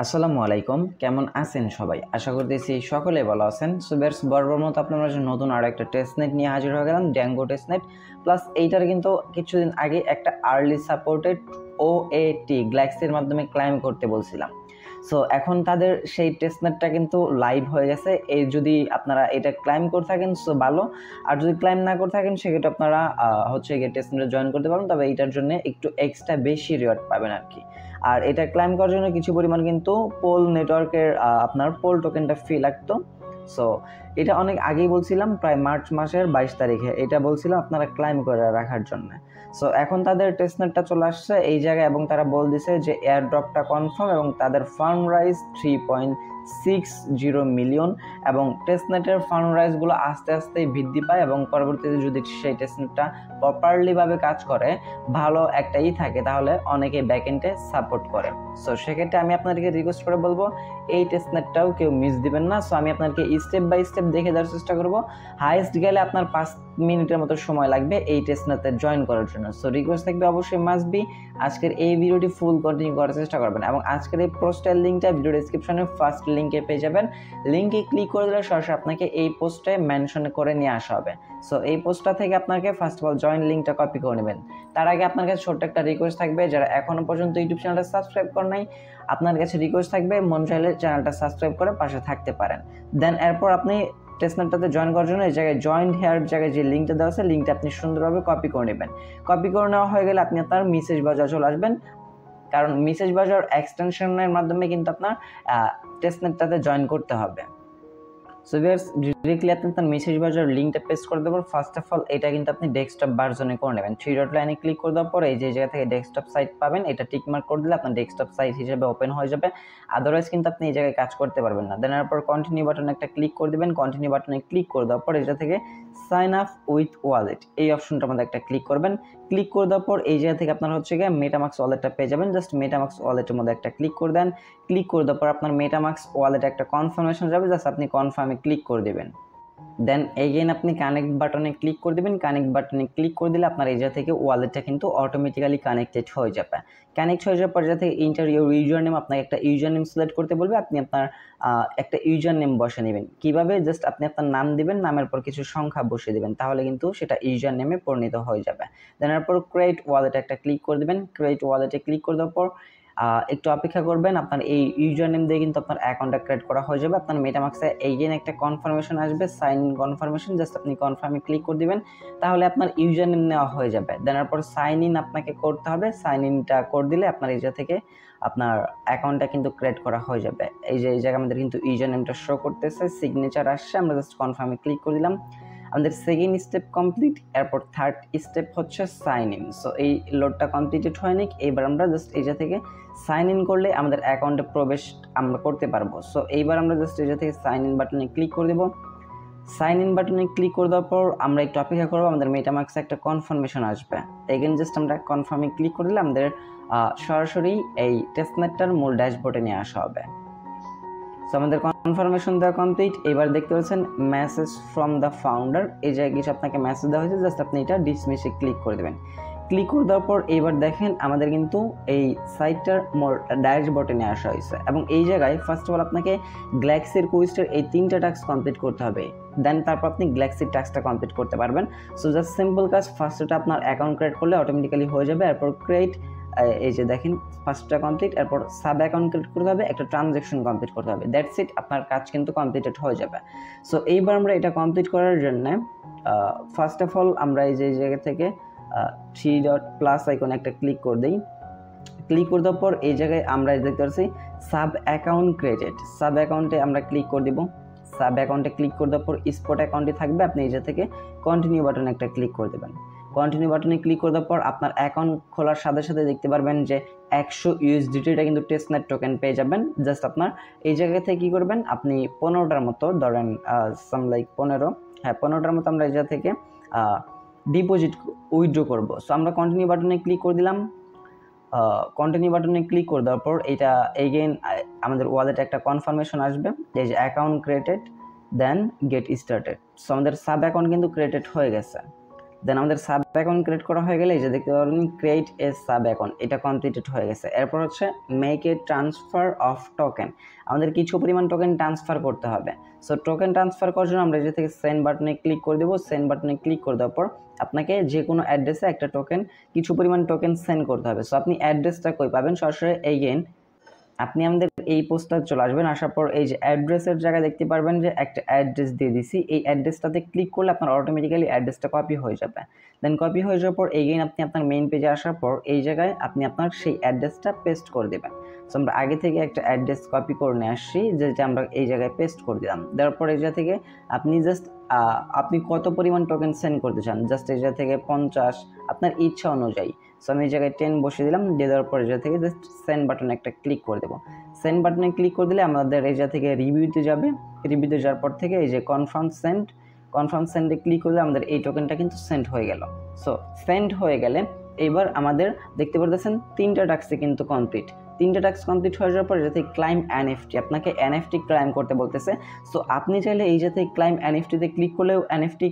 আসসালামু আলাইকুম, কেমন আছেন সবাই? আশা করতেছি সকলে ভালো আছেন। সো বেয়ার্স, বরাবর মতো আপনার মাঝে নতুন আরো একটা টেস্টনেট নিয়ে হাজির হয়ে গেলাম, ড্যাঙ্গো টেস্টনেট প্লাস। এইটার কিন্তু কিছুদিন আগে একটা আর্লি সাপোর্টেড ওএটি গ্যালাক্সির মাধ্যমে ক্লাইম করতে বলছিলাম। সো এখন তাদের সেই টেস্টনেটটা কিন্তু লাইভ হয়ে গেছে। এই যদি আপনারা এটা ক্লাইম করে থাকেন সো ভালো, আর যদি ক্লাইম না করে থাকেন সেক্ষেত্রে আপনারা হচ্ছে গিয়ে টেস্টনেটে জয়েন করতে পারেন, তবে এইটার জন্য একটু এক্সট্রা বেশি রিওয়ার্ড পাবেন আর কি। আর এটা ক্লাইম করার জন্য কিছু পরিমাণ কিন্তু পোল নেটওয়ার্কের আপনার পোল টোকেনটা ফি লাগতো। সো এটা অনেক আগেই বলছিলাম, প্রায় মার্চ মাসের 22 তারিখে এটা বলছিলাম আপনারা ক্লাইম করে রাখার জন্য। সো এখন তাদের টেস্টনেটটা চলে আসছে এই জায়গায় এবং তারা বল দিছে যে এয়ার ড্রপটা কনফার্ম এবং তাদের ফান্ড রাইজ 3.60 মিলিয়ন এবং টেস্টনেটের ফান্ড রাইজগুলো আস্তে আস্তে বৃদ্ধি পায় এবং পরবর্তীতে যদি সেই টেস্টনেটটা প্রপারলিভাবে কাজ করে, ভালো একটা থাকে, তাহলে অনেকে ব্যাকএন্ডে সাপোর্ট করে। সো সেক্ষেত্রে আমি আপনাদেরকে রিকোয়েস্ট করে বলবো এই টেস্টনেটটাও কেউ মিস দিবেন না। সো আমি আপনাদেরকে স্টেপ বাই স্টেপ দেখে দেওয়ার চেষ্টা করব। হাইয়েস্ট গেলে আপনার 5 মিনিটের মতো সময় লাগবে এই টেস্টনেটে জয়েন করার জন্য। সো রিকোয়েস্ট থাকবে অবশ্যই মাস্ট বি আজকের এই ভিডিওটি ফুল কন্টিনিউ করার চেষ্টা করবেন এবং আজকের এই পোস্টের লিঙ্কটা ভিডিও ডেসক্রিপশনে ফার্স্ট লিঙ্কে পেয়ে যাবেন। লিঙ্কে ক্লিক করে দিলে সরাসরি আপনাকে এই পোস্টে মেনশন করে নিয়ে আসা হবে। সো এই পোস্টটা থেকে আপনাকে ফার্স্ট অফ অল জয়েন লিঙ্কটা কপি করে নেবেন। তার আগে আপনার কাছে ছোট্ট একটা রিকোয়েস্ট থাকবে, যারা এখনো পর্যন্ত ইউটিউব চ্যানেলটা সাবস্ক্রাইব করেন নাই, আপনার কাছে রিকোয়েস্ট থাকবে মন চাইলে চ্যানেলটা সাবস্ক্রাইব করে পাশে থাকতে পারেন। দেন এরপর আপনি টেস্টনেটটাতে জয়েন করার জন্য এই জায়গায় জয়েন হেয়ার জায়গায় যে লিঙ্কটা দেওয়া আছে, লিঙ্কটা আপনি সুন্দরভাবে কপি করে নেবেন। কপি করে নেওয়া হয়ে গেলে আপনি আপনার মেসেজ বাজার চলে আসবেন, কারণ মেসেজ বাজার এক্সটেনশনের মাধ্যমে কিন্তু আপনার টেস্টনেটটাতে জয়েন করতে হবে। সো ভিউয়ার্স, ডিরেক্টলি আপনি তার মেসেজ বাজার লিঙ্কটা পেস্ট করে দেওয়ার পর ফার্স্ট অফ অল এটা কিন্তু আপনি ডেস্কটপ ভার্সনে করে নেবেন। 3 ডট লাইনে ক্লিক করে দেওয়ার পর এই যে জায়গা থেকে ডেস্কটপ সাইট পাবেন, এটা টিক মার্ক করে দিলে আপনার ডেস্কটপ সাইট হিসেবে ওপেন হয়ে যাবে। আদারওয়াইজ কিন্তু আপনি এই জায়গায় কাজ করতে পারবেন না। দেন এরপর কন্টিনিউ বাটনে একটা ক্লিক করে দিবেন। কন্টিনিউ বাটনে ক্লিক করে দেওয়ার পর এটা থেকে সাইন আপ উইথ ওয়ালেট এই অপশনটার মধ্যে একটা ক্লিক করবেন। ক্লিক করে দেওয়ার পর এই জায়গা থেকে আপনার হচ্ছে গিয়ে মেটামাক্স ওয়ালেটটা পেয়ে যাবেন। জাস্ট মেটামাক্স ওয়ালেটের মধ্যে একটা ক্লিক করে দেন। ক্লিক করে দেওয়ার পর আপনার মেটামাক্স ওয়ালেটে একটা কনফার্মেশন যাবে, জাস্ট আপনি কনফার্মে ক্লিক করে দেবেন। দেন এগেইন আপনি কানেক্ট বাটনে ক্লিক করে দেবেন। কানেক্ট বাটনে ক্লিক করে দিলে আপনার এই জায়গা থেকে ওয়ালেটটা কিন্তু অটোমেটিক্যালি কানেক্টেড হয়ে যাবে। কানেক্ট হয়ে যাওয়ার পর জায়গা থেকে ইন্টার ইউর ইউজার নেম, আপনাকে একটা ইউজার নেম সিলেক্ট করতে বলবে। আপনি আপনার একটা ইউজার নেম বসে নেবেন। কিভাবে? জাস্ট আপনি আপনার নাম দিবেন, নামের পর কিছু সংখ্যা বসিয়ে দিবেন, তাহলে কিন্তু সেটা ইউজার নেমে পরিণত হয়ে যাবে। দেন এরপর ক্রিয়েট ওয়ালেটে একটা ক্লিক করে দিবেন। ক্রিয়েট ওয়ালেটে ক্লিক করে দেওয়ার পর একটু অপেক্ষা করবেন। আপনার এই ইউজার নেম দিয়ে কিন্তু আপনার অ্যাকাউন্টটা ক্রিয়েট করা হয়ে যাবে। আপনার মেটামাক্সে এগেইন একটা কনফার্মেশন আসবে, সাইন ইন কনফার্মেশন, জাস্ট আপনি কনফার্মে ক্লিক করে দিবেন, তাহলে আপনার ইউজার নেম নেওয়া হয়ে যাবে। দেন এরপর সাইন ইন আপনাকে করতে হবে। সাইন ইনটা করে দিলে আপনার এই জায়গা থেকে আপনার অ্যাকাউন্টটা কিন্তু ক্রিয়েট করা হয়ে যাবে। এই যে এই জায়গায় আমাদের কিন্তু ইউজার নেমটা শো করতেছে, সিগনেচার আসছে, আমরা জাস্ট কনফার্মে ক্লিক করে দিলাম। আমাদের সেকেন্ড স্টেপ কমপ্লিট। এরপর থার্ড স্টেপ হচ্ছে সাইন ইন। সো এই লোডটা কমপ্লিটেড হয়নি, এইবার আমরা জাস্ট এই জায়গা থেকে সাইন ইন করলে আমাদের অ্যাকাউন্টে প্রবেশ আমরা করতে পারবো। সো এইবার আমরা জাস্ট এই জায়গা থেকে সাইন ইন বাটনে ক্লিক করে দেবো। সাইন ইন বাটনে ক্লিক করে দেওয়ার পর আমরা একটু অপেক্ষা করবো, আমাদের মেটামাক্সে একটা কনফার্মেশন আসবে। এগেন জাস্ট আমরা কনফার্মে ক্লিক করে দিলে আমাদের সরাসরি এই টেস্টনেটটার মূল ড্যাশবোর্ডে নিয়ে আসা হবে। সো আমাদের কনফার্মেশন দেওয়া কমপ্লিট। এবার দেখতে পাচ্ছেন মেসেজ ফ্রম দ্য ফাউন্ডার, এই জায়গায় কিছু আপনাকে মেসেজ দেওয়া হয়েছে, জাস্ট আপনি এটা ডিসমিসে ক্লিক করে দেবেন। ক্লিক করে দেওয়ার পর এইবার দেখেন আমাদের কিন্তু এই সাইটটার ড্যাশবোর্ডে নিয়ে আসা হয়েছে এবং এই জায়গায় ফার্স্ট অফ অল আপনাকে গ্যালাক্সির কুইজের এই 3টা টাস্ক কমপ্লিট করতে হবে। দেন তারপর আপনি গ্যালাক্সির টাস্কটা কমপ্লিট করতে পারবেন। সো জাস্ট সিম্পল কাজ, ফার্স্টটা আপনার অ্যাকাউন্ট ক্রিয়েট করলে অটোমেটিক্যালি হয়ে যাবে। এরপর ক্রিয়েট, এই যে দেখেন ফার্স্টটা কমপ্লিট। এরপর সাব অ্যাকাউন্ট ক্রিয়েট করতে হবে, একটা ট্রানজ্যাকশন কমপ্লিট করতে হবে, দ্যাটস ইট, আপনার কাজ কিন্তু কমপ্লিটেড হয়ে যাবে। সো এইবার আমরা এটা কমপ্লিট করার জন্য ফার্স্ট অফ অল আমরা এই যে জায়গা থেকে 3 ডট প্লাস আইকনে একটা ক্লিক করে দিই। ক্লিক করে দেওয়ার পর এই জায়গায় আমরা দেখতে পাচ্ছি সাব অ্যাকাউন্ট ক্রিয়েটেড, সাব অ্যাকাউন্টে আমরা ক্লিক করে দিব। সাব অ্যাকাউন্টে ক্লিক করে দেওয়ার পর স্পট অ্যাকাউন্টে থাকবে, আপনি এই জায়গা থেকে কন্টিনিউ বাটনে একটা ক্লিক করে দেবেন। কন্টিনিউ বাটনে ক্লিক করে দেওয়ার পর আপনার অ্যাকাউন্ট খোলার সাথে সাথে দেখতে পারবেন যে 100 ইউএসডিটিটা কিন্তু টেস্টনেট টোকেন পেয়ে যাবেন। জাস্ট আপনার এই জায়গা থেকে কী করবেন, আপনি 15টার মতো ধরেন সাম লাইক 15টার মতো আমরা এই জায়গা থেকে ডিপোজিট উইথড্র করবো। সো আমরা কন্টিনিউ বাটনে ক্লিক করে দিলাম। কন্টিনিউ বাটনে ক্লিক করে দেওয়ার পর এটা এগেইন আমাদের ওয়ালেটে একটা কনফার্মেশন আসবে, এই যে অ্যাকাউন্ট ক্রিয়েটেড দেন গেট স্টার্টেড। সো আমাদের সাব অ্যাকাউন্ট কিন্তু ক্রিয়েটেড হয়ে গেছে। দেন আমাদের সাব অ্যাকাউন্ট ক্রিয়েট করা হয়ে গেলে এই যে দেখতে পারবেন ক্রিয়েট এ সাব অ্যাকাউন্ট, এটা কমপ্লিটেড হয়ে গেছে। এরপর হচ্ছে make a transfer of token, আমাদের কিছু পরিমাণ টোকেন ট্রান্সফার করতে হবে। সো টোকেন ট্রান্সফার করার জন্য আমরা এই থেকে সেন্ড বাটনে ক্লিক করে দেবো। সেন্ড বাটনে ক্লিক করে দেওয়ার পর আপনাকে যে কোনো অ্যাড্রেসে একটা টোকেন, কিছু পরিমাণ টোকেন সেন্ড করতে হবে। সো আপনি অ্যাড্রেসটা কই পাবেন, সরাসরি এগেইন আপনি আমাদের এই পোস্টটা চলে আসবেন। আসার পর এই যে অ্যাড্রেসের জায়গায় দেখতে পারবেন যে একটা অ্যাড্রেস দিয়ে দিছি, এই অ্যাড্রেসটাতে ক্লিক করলে আপনার অটোমেটিক্যালি অ্যাড্রেসটা কপি হয়ে যাবে। দেন কপি হয়ে যাওয়ার পর এগেইন আপনি আপনার মেইন পেজে আসার পর এই জায়গায় আপনি আপনার সেই অ্যাড্রেসটা পেস্ট করে দেবেন। সো আমরা আগে থেকে একটা অ্যাড্রেস কপি করে নিয়ে আসছি, যেটা আমরা এই জায়গায় পেস্ট করে দিলাম। দেওয়ার পর এই জায়গা থেকে আপনি জাস্ট আপনি কত পরিমাণ টোকেন সেন্ড করতে চান, জাস্ট এই জায়গা থেকে 50 আপনার ইচ্ছা অনুযায়ী। সো আমি এই জায়গায় 10 বসিয়ে দিলাম, দিয়ে দেওয়ার পর এই জায়গা থেকে জাস্ট সেন্ড বাটনে একটা ক্লিক করে দেবো। সেন্ড বাটনে ক্লিক করে দিলে আমাদের এই জায়গা থেকে রিভিউতে যাবে। রিভিউতে যাওয়ার পর থেকে এই যে কনফার্ম সেন্ডে ক্লিক করলে আমাদের এই টোকেনটা কিন্তু সেন্ড হয়ে গেল। সো সেন্ড হয়ে গেলে এবার আমাদের দেখতে পারতেছেন 3টা টাস্কে কিন্তু কমপ্লিট। 3টা টাস্ক কমপ্লিট হয়ে যাওয়ার পর যাতে ক্লাইম এনএফটি, আপনাকে এনএফটি ক্লাইম করতে বলতেছে। সো আপনি চাইলে এই যাতে ক্লাইম এনএফটিতে ক্লিক করলেও এনএফটি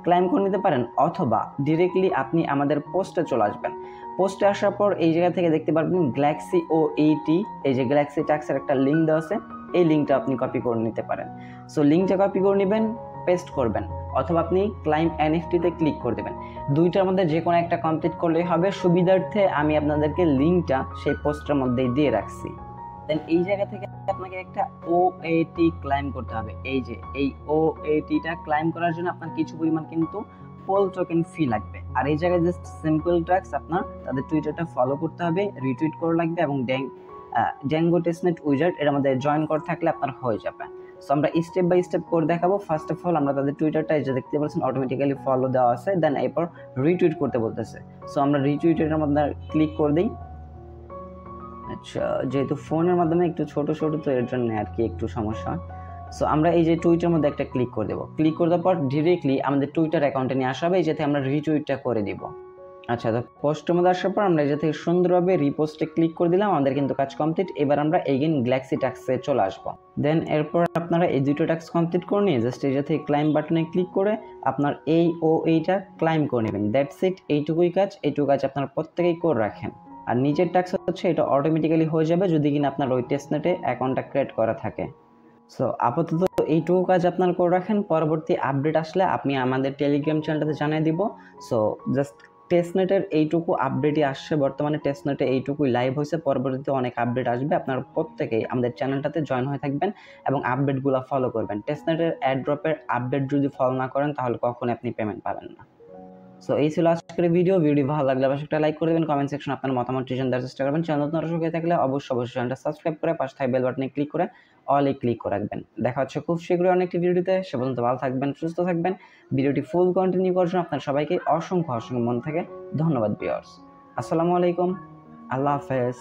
ক্লাইম করে নিতে পারেন, অথবা ডিরেক্টলি আপনি আমাদের পোস্টে চলে আসবেন। পোস্টে আসার পর এই জায়গা থেকে দেখতে পারবেন গ্যালাক্সি O80, এই যে গ্যালাক্সি ট্যাক্সের একটা লিঙ্ক দেওয়া আছে, এই লিঙ্কটা আপনি কপি করে নিতে পারেন। সো লিঙ্কটা কপি করে নেবেন, পেস্ট করবেন, অথবা আপনি ক্লাইম এনএফটিতে ক্লিক করে দেবেন। দুইটার মধ্যে যে কোনো একটা কমপ্লিট করলেই হবে। সুবিধার্থে আমি আপনাদেরকে লিঙ্কটা সেই পোস্টের মধ্যেই দিয়ে রাখছি। দেন এই জায়গা থেকে আপনাকে একটা O80 ক্লাইম করতে হবে। এই যে এই O80টা ক্লাইম করার জন্য আপনার কিছু পরিমাণ কিন্তু পোল টোকেন ফি লাগবে। আর এই জায়গায় জাস্ট সিম্পল ট্র্যাক্স আপনার তাদের টুইটারটা ফলো করতে হবে, রিটুইট করা লাগবে, এবং ড্যাঙ্গো টেস্টনেট উইজার্ড এর মধ্যে জয়েন করে থাকলে আপনার হয়ে যাবে। সো আমরা স্টেপ বাই স্টেপ করে দেখাবো। ফার্স্ট অফ অল আমরা তাদের টুইটারটা এই যে দেখতে পাচ্ছেন অটোমেটিক্যালি ফলো দেওয়া আছে, দেন এরপর রিটুইট করতে বলতেছে। সো আমরা রিটুইটের মধ্যে ক্লিক করে দিই। আচ্ছা, যেহেতু ফোনের মাধ্যমে একটু ছোট তো এর জন্য আর কি একটু সমস্যা। সো আমরা এই যে টুইটার মধ্যে একটা ক্লিক করে দেবো। ক্লিক করে দেওয়ার পর ডিরেক্টলি আমাদের টুইটার অ্যাকাউন্টে নিয়ে আসা হবে, যাতে আমরা রিটুইটটা করে দিব। আচ্ছা, তো পোস্টের মধ্যে আসার পর আমরা এই থেকে সুন্দরভাবে রিপোস্টে ক্লিক করে দিলাম। আমাদের কিন্তু কাজ কমপ্লিট। এবার আমরা এগেইন গ্যালাক্সি ট্যাক্সে চলে আসবো। দেন এরপর আপনারা এই দুটো ট্যাক্স কমপ্লিট করে নিয়ে জাস্ট এই থেকে ক্লাইম বাটনে ক্লিক করে আপনার এই এইটা ক্লাইম করে নেবেন। দ্যাটস ইট, এইটুকু কাজ আপনারা প্রত্যেকেই করে রাখেন। আর নিচের ট্যাক্স হচ্ছে এটা অটোমেটিক্যালি হয়ে যাবে যদি কিনা আপনার ওই টেস্টনেটে অ্যাকাউন্টটা ক্রিয়েট করা থাকে। সো আপাতত এইটুকু কাজ আপনার করে রাখেন। পরবর্তী আপডেট আসলে আপনি আমাদের টেলিগ্রাম চ্যানেলটাতে জানিয়ে দিব। সো জাস্ট টেস্টনেটের এইটুকু আপডেটই আসছে বর্তমানে। টেস্টনেটে এইটুকুই লাইভ হয়েছে, পরবর্তীতে অনেক আপডেট আসবে। আপনারা প্রত্যেকেই আমাদের চ্যানেলটাতে জয়েন হয়ে থাকবেন এবং আপডেটগুলো ফলো করবেন। টেস্টনেটের অ্যাড্রপের আপডেট যদি ফলো না করেন তাহলে কখনোই আপনি পেমেন্ট পাবেন না। সো এই ছিল আজকের ভিডিও ভালো লাগলে অবশ্যই একটা লাইক করে দেবেন, কমেন্ট সেকশনে আপনার মতামতটি জানার চেষ্টা করবেন। চ্যানেল নতুন দর্শক হয়ে থাকলে অবশ্যই চ্যানেলটা সাবস্ক্রাইব করে পাশে থাকা বেল বাটনে ক্লিক করে অলে ক্লিক করে রাখবেন। দেখা হচ্ছে খুব শীঘ্রই অনেকটি ভিডিওতে। সে পর্যন্ত ভালো থাকবেন, সুস্থ থাকবেন। ভিডিওটি ফুল কন্টিনিউ করার জন্য আপনার সবাইকে অসংখ্য মন থেকে ধন্যবাদ ভিউয়ার্স। আসসালামু আলাইকুম, আল্লাহ হাফেজ।